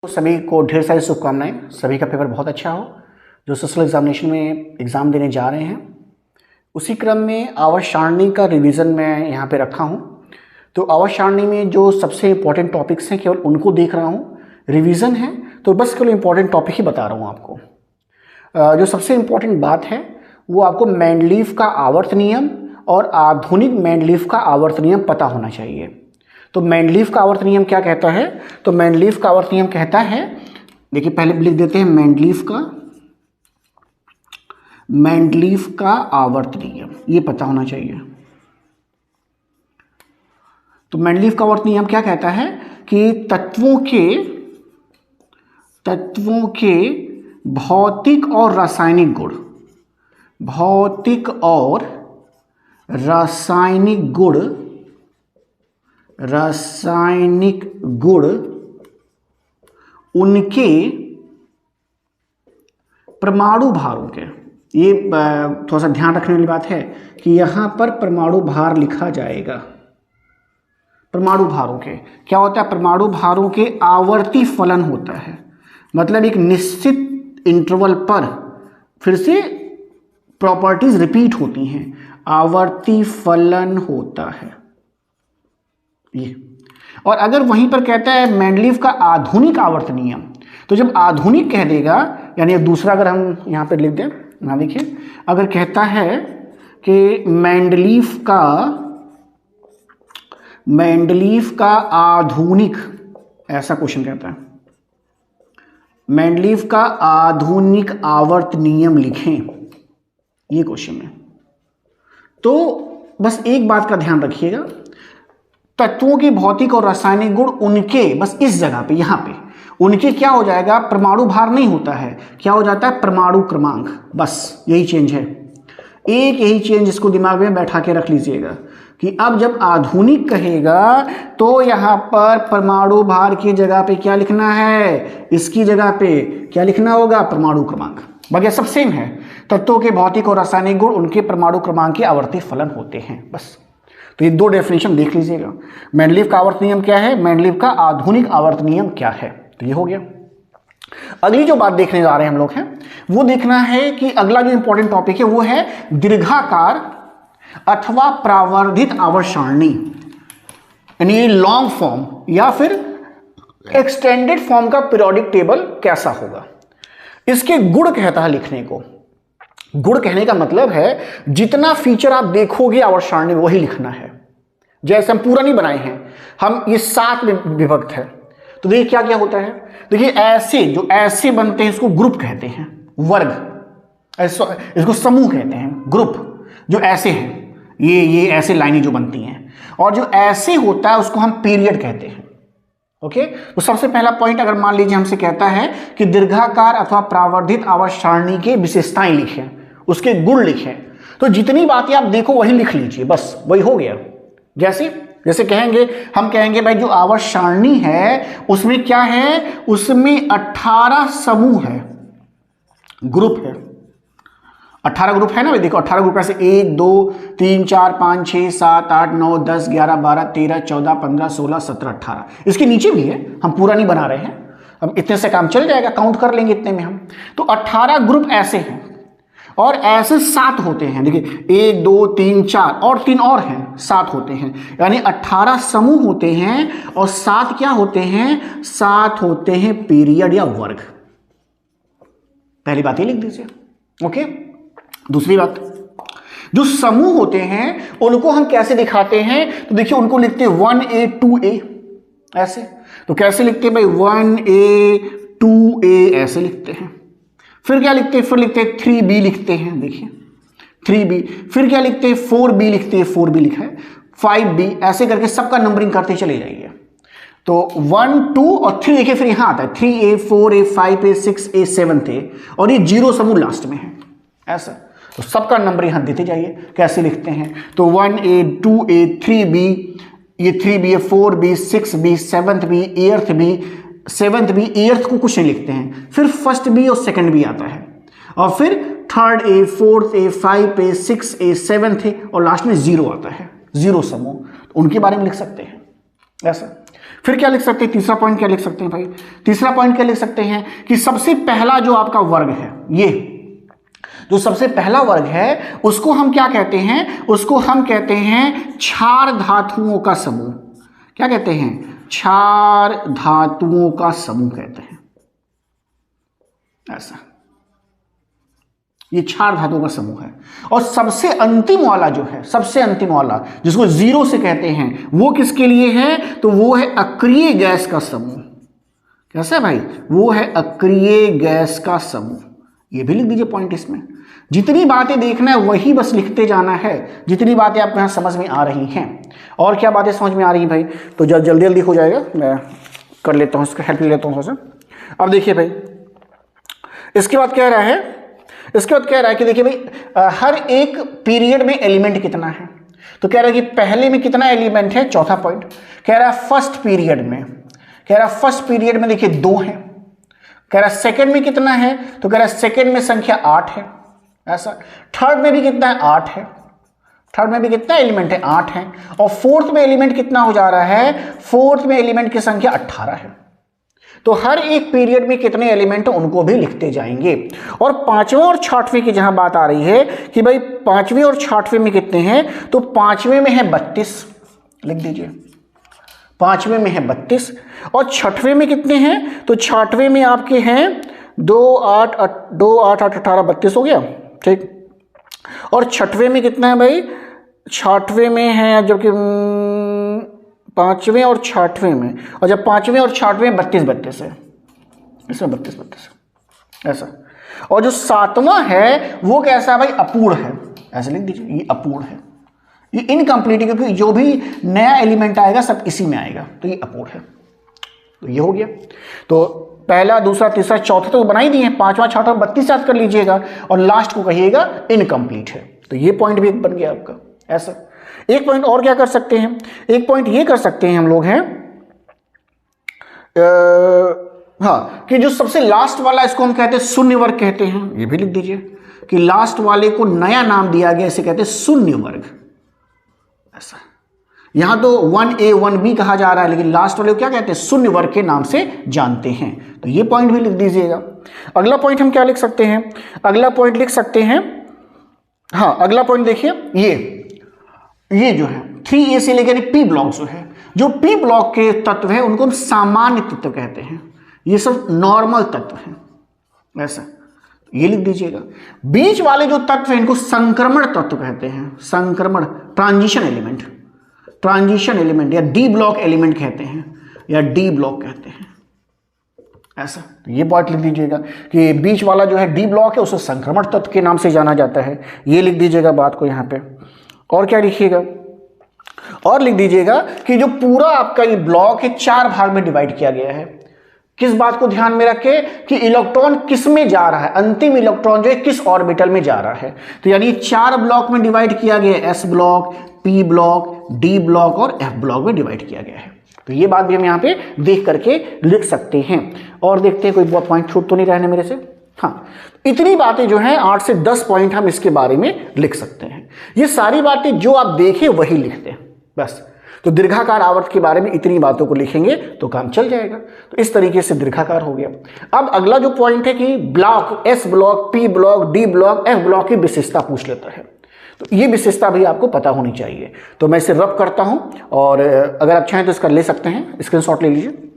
सभी को ढेर सारी शुभकामनाएं। सभी का पेपर बहुत अच्छा हो। जो सोशल एग्जामिनेशन में एग्ज़ाम देने जा रहे हैं उसी क्रम में आवर्त सारणी का रिवीजन मैं यहाँ पे रखा हूँ। तो आवर्त सारणी में जो सबसे इम्पोर्टेंट टॉपिक्स हैं केवल उनको देख रहा हूँ। रिवीजन है तो बस केवल इम्पोर्टेंट टॉपिक ही बता रहा हूँ आपको। जो सबसे इम्पोर्टेंट बात है वो आपको मेंडलीव का आवर्त नियम और आधुनिक मेंडलीव का आवर्त नियम पता होना चाहिए। तो मेंडलीव का आवर्त नियम क्या कहता है? तो मेंडलीव का आवर्त नियम कहता है, देखिए पहले लिख देते हैं मेंडलीव का आवर्त नियम, ये पता होना चाहिए। तो मेंडलीव का आवर्त नियम क्या कहता है कि तत्वों के भौतिक और रासायनिक गुण उनके परमाणु भारों के, ये थोड़ा सा ध्यान रखने वाली बात है कि यहां पर परमाणु भार लिखा जाएगा। परमाणु भारों के क्या होता है? परमाणु भारों के आवर्ती फलन होता है, मतलब एक निश्चित इंटरवल पर फिर से प्रॉपर्टीज रिपीट होती हैं, आवर्ती फलन होता है ये। और अगर वहीं पर कहता है मेंडलीव का आधुनिक आवर्त नियम, तो जब आधुनिक कह देगा यानी दूसरा, अगर हम यहां पर लिख दें, यहां देखिए, अगर कहता है कि मेंडलीव का आधुनिक, ऐसा क्वेश्चन कहता है, मेंडलीव का आधुनिक आवर्त नियम लिखें, ये क्वेश्चन है। तो बस एक बात का ध्यान रखिएगा, तत्वों के भौतिक और रासायनिक गुण उनके, बस इस जगह पे, यहां पे उनके क्या हो जाएगा? परमाणु भार नहीं होता है, क्या हो जाता है? परमाणु क्रमांक। बस यही चेंज है, एक यही चेंज इसको दिमाग में बैठा के रख लीजिएगा कि अब जब आधुनिक कहेगा तो यहां पर परमाणु भार की जगह पे क्या लिखना है? इसकी जगह पे क्या लिखना होगा? परमाणु क्रमांक। बाकी सब सेम है, तत्वों के भौतिक और रासायनिक गुण उनके परमाणु क्रमांक के आवर्ती फलन होते हैं, बस। तो ये दो डेफिनेशन देख लीजिएगा। मेंडलीव का आवर्त नियम क्या है, मेंडलीव का आधुनिक आवर्त नियम क्या है, तो ये हो गया। अगली जो बात देखने जा रहे हैं हम लोग हैं वो देखना है कि अगला जो इंपॉर्टेंट टॉपिक है वो है दीर्घाकार अथवा प्रावर्धित आवर्त सारणी, यानी लॉन्ग फॉर्म या फिर एक्सटेंडेड फॉर्म का पीरियोडिक टेबल कैसा होगा। इसके गुण कहता है लिखने को। गुण कहने का मतलब है जितना फीचर आप देखोगे आवर्त सारणी में वही लिखना है। जैसे हम पूरा नहीं बनाए हैं, हम ये 7 में विभक्त है, तो देखिए क्या क्या होता है। देखिए ऐसे बनते हैं, इसको ग्रुप कहते हैं, वर्ग, इसको समूह कहते हैं, ग्रुप जो ऐसे हैं, ये ऐसे लाइनें जो बनती हैं। और जो ऐसे होता है उसको हम पीरियड कहते हैं। ओके, तो सबसे पहला पॉइंट अगर मान लीजिए हमसे कहता है कि दीर्घाकार अथवा प्रावर्धित आवर्त सारणी के विशेषताएं लिखें, उसके गुण लिखें, तो जितनी बातें आप देखो वही लिख लीजिए, बस वही हो गया। जैसे हम कहेंगे भाई जो आवर्त सारणी है उसमें क्या है? उसमें 18 समूह है, ग्रुप है, 18 ग्रुप है ना भाई। देखो 18 ग्रुप ऐसे 1 2 3 4 5 6 7 8 9 10 11 12 13 14 15 16 17 18, इसके नीचे भी है, हम पूरा नहीं बना रहे हैं, अब इतने से काम चल जाएगा, काउंट कर लेंगे इतने में हम। तो 18 ग्रुप ऐसे हैं और ऐसे 7 होते हैं। देखिए 1 2 3 4 और 3 और हैं, 7 होते हैं, यानी 18 समूह होते हैं और 7 क्या होते हैं? 7 होते हैं पीरियड या वर्ग। पहली बात ये लिख दीजिए। ओके, दूसरी बात, जो समूह होते हैं उनको हम कैसे दिखाते हैं? तो देखिए उनको लिखते हैं 1A 2A ऐसे। तो कैसे लिखते हैं भाई? 1A 2A ऐसे लिखते हैं। फिर क्या लिखते हैं? फिर लिखते हैं 3B लिखते हैं, देखिए 3B। फिर क्या लिखते हैं? 4B लिखते हैं, 4B लिखा है, 5B, ऐसे करके सबका नंबरिंग करते चले जाइए। तो 1 2 और 3 देखिए, फिर यहां आता है 3A 4A 5A 6A 7A और ये 0 समूह लास्ट में है, ऐसा। तो सबका नंबर यहां देते जाइए। कैसे लिखते हैं? तो 1A 2A 3B, ये 3B 4B 6B 7B 8B 7B 8th को कुछ नहीं लिखते हैं, फिर फर्स्ट B और सेकंड B आता है, और फिर 3rd A 4th A 5A 6A 7th A और लास्ट में 0 आता है, 0 समूह, उनके बारे में लिख सकते हैं ऐसा। फिर क्या लिख सकते हैं, तीसरा पॉइंट क्या लिख सकते हैं भाई, तीसरा पॉइंट क्या लिख सकते हैं कि सबसे पहला जो आपका वर्ग है, ये जो सबसे पहला वर्ग है उसको हम क्या कहते हैं, उसको हम कहते हैं क्षार धातुओं का समूह। क्या कहते हैं, क्षार धातुओं का समूह कहते हैं। ऐसा ये क्षार धातुओं का समूह है। और सबसे अंतिम वाला जो है, सबसे अंतिम वाला जिसको जीरो से कहते हैं, वो किसके लिए है, तो वो है अक्रिय गैस का समूह। कैसा है भाई, वो है अक्रिय गैस का समूह। ये भी लिख दीजिए पॉइंट इसमें। जितनी बातें देखना है वही बस लिखते जाना है, जितनी बातें आपको यहां समझ में आ रही हैं। और क्या बातें समझ में आ रही हैं भाई, तो जल्दी जल्दी हो जाएगा, मैं कर लेता हूं, इसका हेल्प ले लेता हूं थोड़ा सा। अब देखिए भाई, इसके बाद कह रहा है, इसके बाद कह रहा है कि देखिए भाई हर एक पीरियड में एलिमेंट कितना है। तो कह रहा है कि पहले में कितना एलिमेंट है, चौथा पॉइंट कह रहा है फर्स्ट पीरियड में, कह रहा है फर्स्ट पीरियड में देखिए 2 है। कह रहा है सेकंड में कितना है, तो कह रहा है सेकंड में संख्या 8 है। ऐसा थर्ड में भी कितना है, 8 है। थर्ड में भी कितना एलिमेंट है, 8 है। और फोर्थ में एलिमेंट कितना हो जा रहा है, फोर्थ में एलिमेंट की संख्या 18 है। तो हर एक पीरियड में कितने एलिमेंट उनको भी लिखते जाएंगे। और पांचवें और छठवें की जहां बात आ रही है कि भाई पांचवें और छठवें में कितने हैं, तो पांचवें में है 32, लिख दीजिए, पांचवें में है 32। और छठवें में कितने हैं, तो छठवें में आपके हैं 2 8 18 32 हो गया, ठीक। और छठवें में कितना है भाई, छठवें में है, जबकि पांचवें और छठवें में, और जब पांचवें और छठवें 32 है, इसमें 32 ऐसा। और जो सातवां है वो कैसा है भाई, अपूर्ण है, ऐसे लिख दीजिए, ये अपूर्ण है, ये इनकम्प्लीट है, क्योंकि जो भी नया एलिमेंट आएगा सब इसी में आएगा, तो ये अपूर्ण है। तो ये हो गया। तो पहला, दूसरा, तीसरा, चौथा तो बना ही दिए हैं, पांचवा, छठा 32 याद कर लीजिएगा, और लास्ट को कहिएगा इनकम्प्लीट है। तो ये पॉइंट भी एक बन गया आपका। ऐसा एक पॉइंट और क्या कर सकते हैं, एक पॉइंट ये कर सकते हैं हम लोग हैं, हाँ, कि जो सबसे लास्ट वाला, इसको हम कहते हैं शून्य वर्ग कहते हैं। ये भी लिख दीजिए कि लास्ट वाले को नया नाम दिया गया, इसे कहते हैं शून्य वर्ग। ऐसा यहां तो 1A 1B कहा जा रहा है, लेकिन लास्ट वाले को क्या कहते हैं, शून्य वर्ग के नाम से जानते हैं। तो ये पॉइंट भी लिख दीजिएगा। अगला पॉइंट हम क्या लिख सकते हैं, अगला पॉइंट लिख सकते हैं, हाँ अगला पॉइंट देखिए, ये जो है 3A से लेकर P ब्लॉक जो है, जो P ब्लॉक के तत्व है उनको हम सामान्य तत्व कहते हैं। ये सब नॉर्मल तत्व हैं। ऐसा ये लिख दीजिएगा। बीच वाले जो तत्व हैं इनको संक्रमण तत्व कहते हैं, संक्रमण, ट्रांजिशन एलिमेंट, ट्रांजिशन एलिमेंट या डी ब्लॉक एलिमेंट कहते हैं, या डी ब्लॉक कहते हैं। ऐसा तो ये पॉइंट लिख दीजिएगा कि बीच वाला जो है डी ब्लॉक है, उसे संक्रमण तत्व के नाम से जाना जाता है। ये लिख दीजिएगा बात को यहाँ पे। और क्या लिखिएगा, और लिख दीजिएगा कि जो पूरा आपका ये ब्लॉक है 4 भाग में डिवाइड किया गया है। किस बात को ध्यान में रखे कि इलेक्ट्रॉन किस में जा रहा है, अंतिम इलेक्ट्रॉन जो है किस ऑर्बिटल में जा रहा है। तो यानी 4 ब्लॉक में डिवाइड किया गया है, S block, P block, D block और एफ ब्लॉक में डिवाइड किया गया है। तो ये बात भी हम यहाँ पे देख करके लिख सकते हैं। और देखते हैं कोई पॉइंट छूट तो नहीं रहने मेरे से। हाँ, इतनी बातें जो हैं 8 से 10 पॉइंट हम इसके बारे में लिख सकते हैं। ये सारी बातें जो आप देखें वही लिखते हैं बस। तो दीर्घाकार आवर्त के बारे में इतनी बातों को लिखेंगे तो काम चल जाएगा। तो इस तरीके से दीर्घाकार हो गया। अब अगला जो पॉइंट है कि block, S block, P block, D block, F block की विशेषता पूछ लेता है। तो ये विशेषता भी आपको पता होनी चाहिए। तो मैं इसे रब करता हूं, और अगर आप चाहें तो इसका ले सकते हैं, स्क्रीनशॉट ले लीजिए।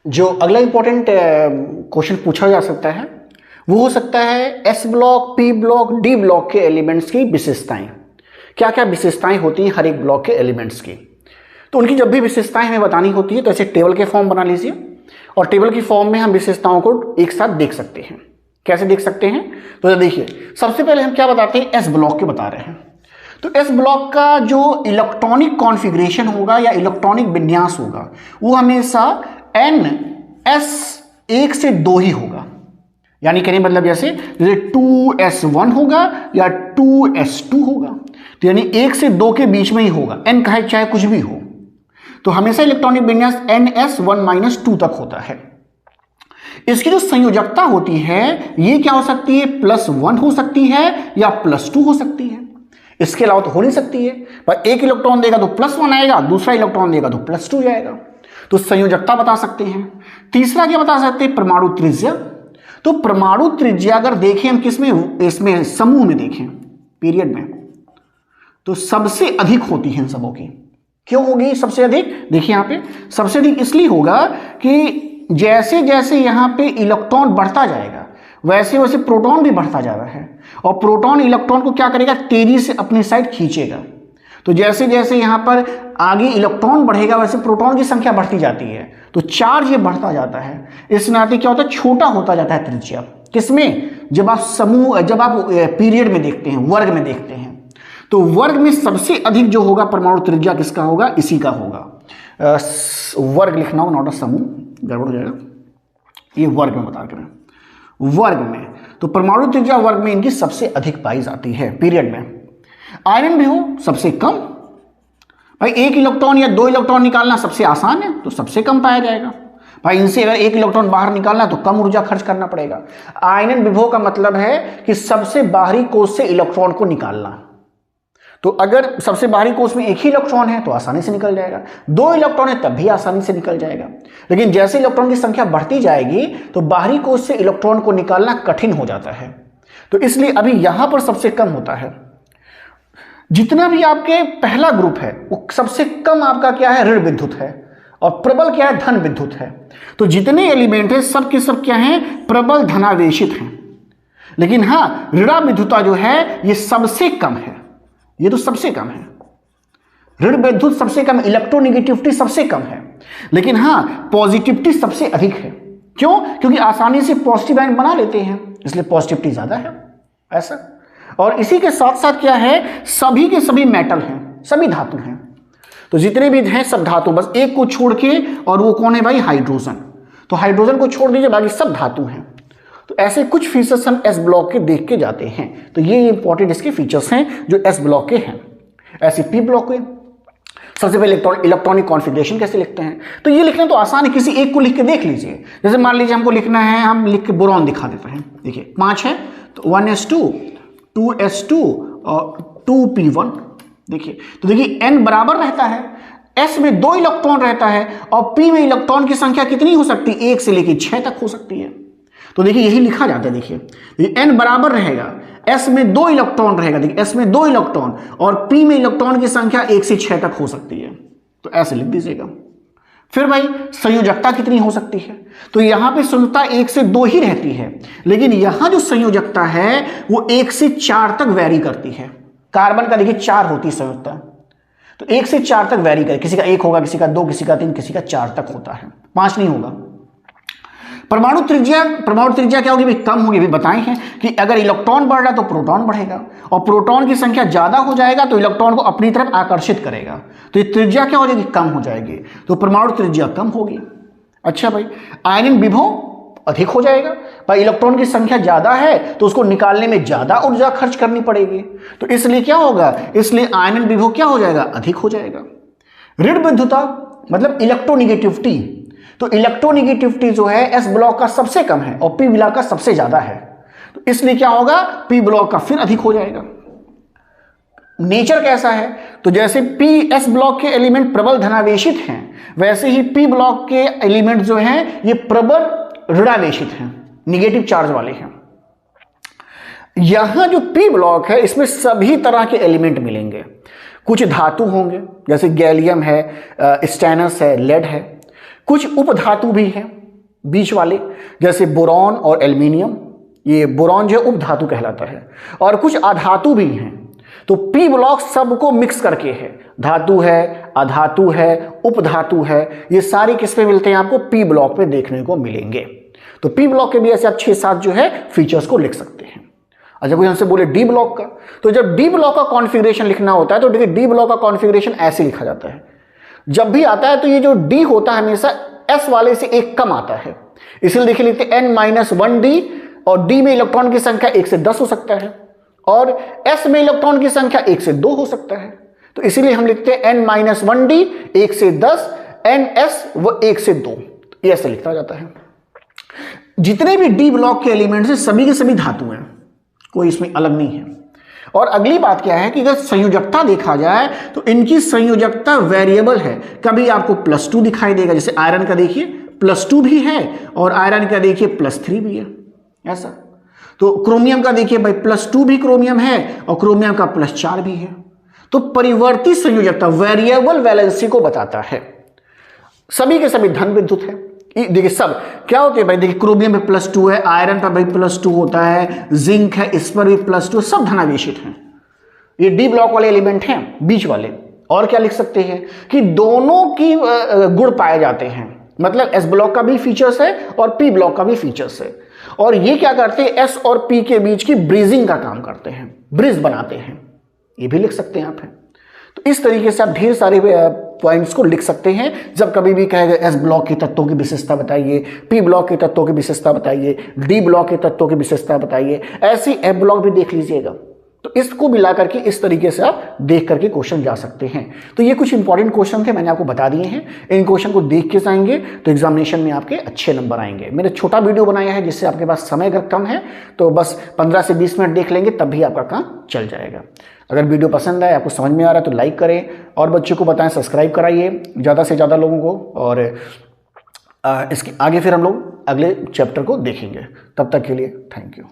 जो अगला इंपॉर्टेंट क्वेश्चन पूछा जा सकता है वो हो सकता है S block, P block, D block के एलिमेंट्स की विशेषताएं। क्या क्या विशेषताएं होती हैं हर एक ब्लॉक के एलिमेंट्स की। तो उनकी जब भी विशेषताएं हमें बतानी होती है तो ऐसे टेबल के फॉर्म बना लीजिए, और टेबल की फॉर्म में हम विशेषताओं को एक साथ देख सकते हैं। कैसे देख सकते हैं, तो देखिए सबसे पहले हम क्या बताते हैं, एस ब्लॉक के बता रहे हैं। तो एस ब्लॉक का जो इलेक्ट्रॉनिक कॉन्फ़िगरेशन होगा या इलेक्ट्रॉनिक विन्यास होगा वो हमेशा NS1 से 2 ही होगा। यानी कहने मतलब जैसे 2S1 होगा या 2S2 होगा, तो यानी 1 से 2 के बीच में ही होगा। N कहे चाहे कुछ भी हो, तो हमेशा इलेक्ट्रॉनिक विन्यास NS1-2 तक होता है। इसकी जो संयोजकता होती है ये क्या हो सकती है, +1 हो सकती है या +2 हो सकती है, इसके अलावा तो हो नहीं सकती है। पर एक इलेक्ट्रॉन देगा तो +1 आएगा, दूसरा इलेक्ट्रॉन देगा तो +2 जाएगा। तो संयोजकता बता सकते हैं। तीसरा क्या बता सकते हैं, परमाणु त्रिज्या। तो परमाणु त्रिज्या अगर देखें हम किसमें, इसमें समूह में देखें पीरियड में, तो सबसे अधिक होती है इन सबों की। क्यों होगी सबसे अधिक, देखिए यहां पे सबसे अधिक इसलिए होगा कि जैसे जैसे यहां पे इलेक्ट्रॉन बढ़ता जाएगा वैसे वैसे प्रोटॉन भी बढ़ता जा रहा है, और प्रोटॉन इलेक्ट्रॉन को क्या करेगा, तेजी से अपनी साइड खींचेगा। तो जैसे जैसे यहां पर आगे इलेक्ट्रॉन बढ़ेगा वैसे प्रोटॉन की संख्या बढ़ती जाती है, तो चार्ज ये बढ़ता जाता है। इस नाते क्या होता है, छोटा होता जाता है त्रिज्या। किसमें, जब आप समूह, जब आप पीरियड में देखते हैं, वर्ग में देखते हैं, तो वर्ग में सबसे अधिक जो होगा परमाणु त्रिज्या किसका होगा, इसी का होगा। वर्ग लिखना होगा, नॉट अ समूह, गड़बड़ हो जाएगा। ये वर्ग में बता कर, वर्ग में तो परमाणु त्रिज्या वर्ग में इनकी सबसे अधिक पाई जाती है पीरियड में। आयरन भी हो सबसे कम, भाई एक इलेक्ट्रॉन या 2 इलेक्ट्रॉन निकालना सबसे आसान है तो सबसे कम पाया जाएगा। भाई इनसे अगर 1 इलेक्ट्रॉन बाहर निकालना तो कम ऊर्जा खर्च करना पड़ेगा। आयनन विभव का मतलब है कि सबसे बाहरी कोश से इलेक्ट्रॉन को निकालना। तो अगर सबसे बाहरी कोश में 1 ही इलेक्ट्रॉन है तो आसानी से निकल जाएगा, 2 इलेक्ट्रॉन है तब भी आसानी से निकल जाएगा। लेकिन जैसे इलेक्ट्रॉन की संख्या बढ़ती जाएगी तो बाहरी कोश से इलेक्ट्रॉन को निकालना कठिन हो जाता है। तो इसलिए अभी यहां पर सबसे कम होता है। जितना भी आपके पहला ग्रुप है वो सबसे कम आपका क्या है, ऋण विद्युत है, और प्रबल क्या है, धन विद्युत है। तो जितने एलिमेंट है सब के सब क्या हैं, प्रबल धनावेशित हैं। लेकिन हां ऋणा विद्युता जो है ये सबसे कम है, ये तो सबसे कम है। ऋण विद्युत सबसे कम, इलेक्ट्रोनेगेटिविटी सबसे कम है, लेकिन हां पॉजिटिविटी सबसे अधिक है। क्यों, क्योंकि आसानी से पॉजिटिव आयन बना लेते हैं इसलिए पॉजिटिविटी ज्यादा है ऐसा। और इसी के साथ साथ क्या है, सभी के सभी मेटल हैं, सभी धातु हैं। तो जितने भी हैं सब धातु, बस एक को छोड़ के, और वो कौन है भाई, हाइड्रोजन। तो हाइड्रोजन को छोड़ दीजिए बाकी सब धातु हैं। तो ऐसे कुछ फीचर्स हम एस ब्लॉक के देख के जाते हैं। तो ये इंपॉर्टेंट इसके फीचर्स हैं जो एस ब्लॉक के हैं। ऐसे पी ब्लॉक के सबसे पहले इलेक्ट्रॉनिक कॉन्फ़िगरेशन कैसे लिखते हैं, तो ये लिखना तो आसान है, किसी एक को लिख के देख लीजिए। जैसे मान लीजिए हमको लिखना है, हम लिख के बोरॉन दिखा देते हैं। देखिए 5 है तो 1s2 2s2 और 2p1। देखिए तो देखिए n बराबर रहता है, s में 2 इलेक्ट्रॉन रहता है और p में इलेक्ट्रॉन की संख्या कितनी हो सकती है, 1 से लेकर 6 तक हो सकती है। तो देखिए यही लिखा जाता है। देखिए n बराबर रहेगा, s में 2 इलेक्ट्रॉन रहेगा, देखिए s में 2 इलेक्ट्रॉन और p में इलेक्ट्रॉन की संख्या 1 से 6 तक हो सकती है। तो ऐसे लिख दीजिएगा। फिर भाई संयोजकता कितनी हो सकती है, तो यहां पे संयोजकता 1 से 2 ही रहती है, लेकिन यहां जो संयोजकता है वो 1 से 4 तक वैरी करती है। कार्बन का देखिए 4 होती है संयोजकता, तो 1 से 4 तक वैरी करे, किसी का 1 होगा, किसी का 2, किसी का 3, किसी का 4 तक होता है, 5 नहीं होगा। परमाणु त्रिज्या क्या होगी भाई, कम होगी। भी बताए हैं कि अगर इलेक्ट्रॉन बढ़ रहा है तो प्रोटॉन बढ़ेगा, और प्रोटॉन की संख्या ज्यादा हो जाएगा तो इलेक्ट्रॉन को अपनी तरफ आकर्षित करेगा, तो ये त्रिज्या क्या हो जाएगी, कम हो जाएगी। तो परमाणु त्रिज्या कम होगी। अच्छा भाई, आयनिक विभव अधिक हो जाएगा, भाई इलेक्ट्रॉन की संख्या ज्यादा है तो उसको निकालने में ज्यादा ऊर्जा खर्च करनी पड़ेगी, तो इसलिए क्या होगा, इसलिए आयनिक विभव क्या हो जाएगा, अधिक हो जाएगा। ऋण विद्युता मतलब इलेक्ट्रोनेगेटिविटी, तो इलेक्ट्रोनेगेटिविटी जो है एस ब्लॉक का सबसे कम है और पी ब्लॉक का सबसे ज्यादा है, तो इसलिए क्या होगा, पी ब्लॉक का फिर अधिक हो जाएगा। नेचर कैसा है, तो जैसे पी एस ब्लॉक के एलिमेंट प्रबल धनावेशित हैं, वैसे ही पी ब्लॉक के एलिमेंट जो हैं ये प्रबल ऋणावेशित हैं, निगेटिव चार्ज वाले हैं। यहां जो पी ब्लॉक है इसमें सभी तरह के एलिमेंट मिलेंगे। कुछ धातु होंगे जैसे गैलियम है, स्टेनस है, लेड है। कुछ उपधातु भी हैं बीच वाले जैसे बोरॉन और एल्युमिनियम, ये बोरॉन जो उपधातु कहलाता है। और कुछ अधातु भी हैं। तो पी ब्लॉक सबको मिक्स करके है, धातु है, अधातु है, उपधातु है, ये सारे किस पे मिलते हैं, आपको पी ब्लॉक पे देखने को मिलेंगे। तो पी ब्लॉक के भी ऐसे आप 6-7 जो है फीचर्स को लिख सकते हैं। अच्छा कोई हमसे बोले डी ब्लॉक का, तो जब डी ब्लॉक का कॉन्फ़िगरेशन लिखना होता है तो देखिए डी ब्लॉक का कॉन्फ़िगरेशन ऐसे लिखा जाता है। जब भी आता है तो ये जो डी होता है हमेशा एस वाले से एक कम आता है, इसलिए देखिए लिखते हैं n-1d, और डी में इलेक्ट्रॉन की संख्या 1 से 10 हो सकता है और एस में इलेक्ट्रॉन की संख्या 1 से 2 हो सकता है, तो इसीलिए हम लिखते हैं n-1d 1 से 10, ns वो 1 से 2, ये ऐसे लिखा जाता है। जितने भी डी ब्लॉक के एलिमेंट्स हैं सभी के सभी धातु हैं, कोई इसमें अलग नहीं है। और अगली बात क्या है कि अगर संयोजकता देखा जाए तो इनकी संयोजकता वेरिएबल है। कभी आपको +2 दिखाई देगा, जैसे आयरन का देखिए +2 भी है और आयरन का देखिए +3 भी है, ऐसा। तो क्रोमियम का देखिए भाई +2 भी क्रोमियम है और क्रोमियम का +4 भी है। तो परिवर्ती संयोजकता वेरिएबल वैलेंसी को बताता है। सभी के सभी धन विद्युत है। देखिए सब क्या होते हैं भाई, देखिए क्रोमियम पे +2 है, आयरन पर भाई +2 होता है, जिंक है इस पर भी +2, सब धनावेशित हैं। ये डी ब्लॉक वाले एलिमेंट हैं बीच वाले। और क्या लिख सकते हैं कि दोनों की गुण पाए जाते हैं, मतलब एस ब्लॉक का भी फीचर्स है और पी ब्लॉक का भी फीचर्स है। और ये क्या करते हैं, एस और पी के बीच की ब्रिजिंग का काम करते हैं, ब्रिज बनाते हैं, ये भी लिख सकते हैं आप। तो इस तरीके से आप ढेर सारे पॉइंट्स को लिख सकते हैं। जब कभी भी कहेगा एस ब्लॉक के तत्वों की विशेषता बताइए, पी ब्लॉक के तत्वों की विशेषता बताइए, डी ब्लॉक के तत्वों की विशेषता बताइए, ऐसे एफ ब्लॉक भी देख लीजिएगा। तो इसको मिला करके इस तरीके से आप देख करके क्वेश्चन जा सकते हैं। तो ये कुछ इंपॉर्टेंट क्वेश्चन थे, मैंने आपको बता दिए हैं। इन क्वेश्चन को देख के जाएंगे तो एग्जामिनेशन में आपके अच्छे नंबर आएंगे। मैंने छोटा वीडियो बनाया है जिससे आपके पास समय अगर कम है तो बस 15 से 20 मिनट देख लेंगे, तब भी आपका काम चल जाएगा। अगर वीडियो पसंद आए, आपको समझ में आ रहा है तो लाइक करें और बच्चों को बताएं, सब्सक्राइब कराइए ज़्यादा से ज़्यादा लोगों को। और इसके आगे फिर हम लोग अगले चैप्टर को देखेंगे। तब तक के लिए थैंक यू।